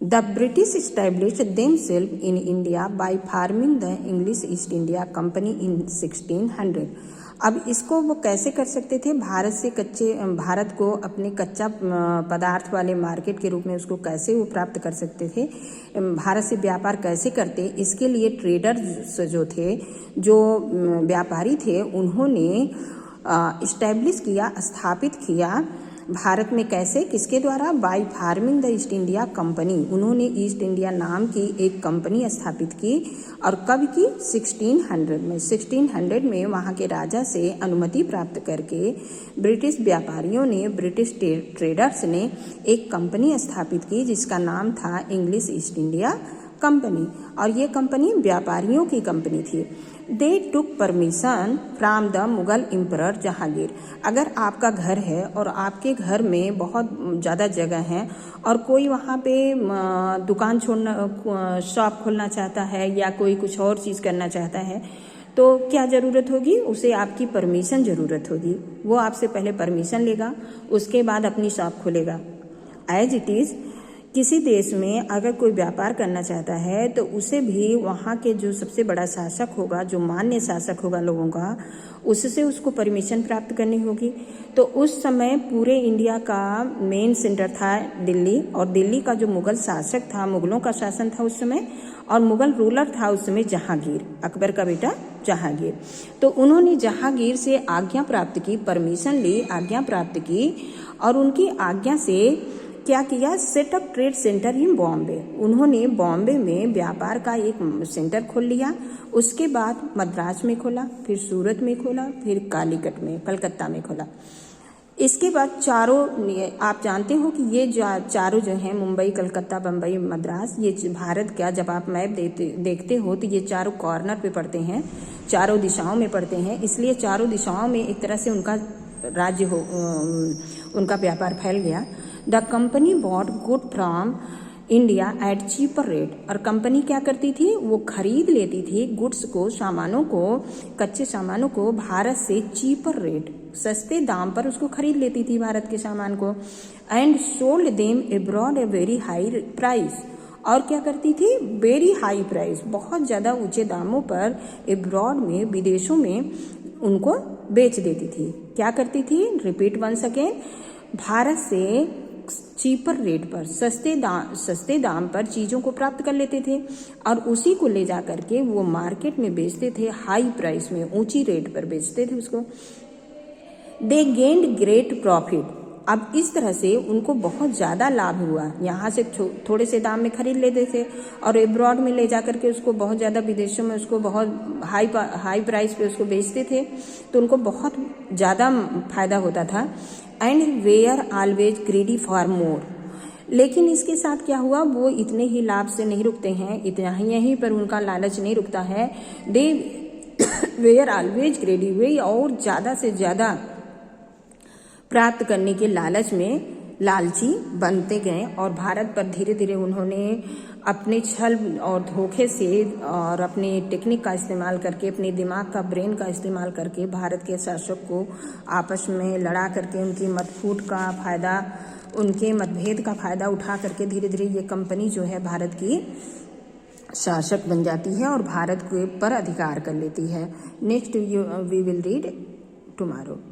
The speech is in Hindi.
The British established themselves in India by forming the English East India Company in 1600। अब इसको वो कैसे कर सकते थे, भारत को अपने कच्चा पदार्थ वाले मार्केट के रूप में उसको कैसे वो प्राप्त कर सकते थे, भारत से व्यापार कैसे करते, इसके लिए ट्रेडर्स जो थे, जो व्यापारी थे, उन्होंने इस्टेब्लिश किया, स्थापित किया भारत में। कैसे, किसके द्वारा? By forming the East India Company. उन्होंने ईस्ट इंडिया नाम की एक कंपनी स्थापित की। और कब की? 1600 में। 1600 में वहाँ के राजा से अनुमति प्राप्त करके ब्रिटिश व्यापारियों ने, ब्रिटिश ट्रेडर्स ने एक कंपनी स्थापित की जिसका नाम था इंग्लिश ईस्ट इंडिया कंपनी। और ये कंपनी व्यापारियों की कंपनी थी। They took permission from the Mughal emperor Jahangir. अगर आपका घर है और आपके घर में बहुत ज़्यादा जगह है और कोई वहाँ पे दुकान छोड़ना, शॉप खोलना चाहता है या कोई कुछ और चीज़ करना चाहता है, तो क्या ज़रूरत होगी? उसे आपकी परमिशन ज़रूरत होगी। वो आपसे पहले परमिशन लेगा, उसके बाद अपनी शॉप खोलेगा। एज इट इज़ किसी देश में अगर कोई व्यापार करना चाहता है तो उसे भी वहाँ के जो सबसे बड़ा शासक होगा, जो मान्य शासक होगा लोगों का, उससे उसको परमिशन प्राप्त करनी होगी। तो उस समय पूरे इंडिया का मेन सेंटर था दिल्ली, और दिल्ली का जो मुगल शासक था, मुगलों का शासन था उस समय, और मुगल रूलर था उस समय जहांगीर, अकबर का बेटा जहांगीर। तो उन्होंने जहांगीर से आज्ञा प्राप्त की, परमिशन ली, आज्ञा प्राप्त की, और उनकी आज्ञा से क्या किया? सेटअप ट्रेड सेंटर इन बॉम्बे। उन्होंने बॉम्बे में व्यापार का एक सेंटर खोल लिया। उसके बाद मद्रास में खोला, फिर सूरत में खोला, फिर कालीकट में, कलकत्ता में खोला। इसके बाद चारों, आप जानते हो कि ये चारों जो हैं, मुंबई, कलकत्ता, बम्बई, मद्रास, ये भारत का जब आप मैप देखते हो तो ये चारों कॉर्नर पे पड़ते हैं, चारों दिशाओं में पड़ते हैं। इसलिए चारों दिशाओं में एक तरह से उनका राज्य हो, उनका व्यापार फैल गया। The company bought good from India at cheaper rate. और कंपनी क्या करती थी? वो खरीद लेती थी गुड्स को, सामानों को, कच्चे सामानों को भारत से चीपर रेट, सस्ते दाम पर उसको खरीद लेती थी भारत के सामान को। And sold them abroad a very high price. और क्या करती थी? वेरी हाई प्राइस, बहुत ज़्यादा ऊंचे दामों पर एब्रॉड में, विदेशों में उनको बेच देती थी। क्या करती थी? रिपीट वंस अगेन, भारत से चीपर रेट पर, सस्ते दाम पर चीज़ों को प्राप्त कर लेते थे और उसी को ले जा करके वो मार्केट में बेचते थे, हाई प्राइस में, ऊंची रेट पर बेचते थे उसको। दे गेन्ड ग्रेट प्रॉफिट। अब इस तरह से उनको बहुत ज़्यादा लाभ हुआ। यहाँ से थोड़े से दाम में खरीद लेते थे और एब्रॉड में ले जा करके उसको बहुत ज़्यादा, विदेशों में उसको बहुत हाई प्राइस पे उसको बेचते थे, तो उनको बहुत ज़्यादा फायदा होता था। And were always greedy for more. लेकिन इसके साथ क्या हुआ? वो इतने ही लाभ से नहीं रुकते हैं, इतना ही यहीं पर उनका लालच नहीं रुकता है। दे वेयर ऑलवेज ग्रीडी, वे और ज़्यादा से ज़्यादा प्राप्त करने के लालच में लालची बनते गए और भारत पर धीरे धीरे उन्होंने अपने छल और धोखे से और अपने टेक्निक का इस्तेमाल करके, अपने दिमाग का, ब्रेन का इस्तेमाल करके भारत के शासक को आपस में लड़ा करके, उनकी मतफूट का फायदा, उनके मतभेद का फायदा उठा करके धीरे धीरे ये कंपनी जो है भारत की शासक बन जाती है और भारत के पर अधिकार कर लेती है। Next we will read tomorrow.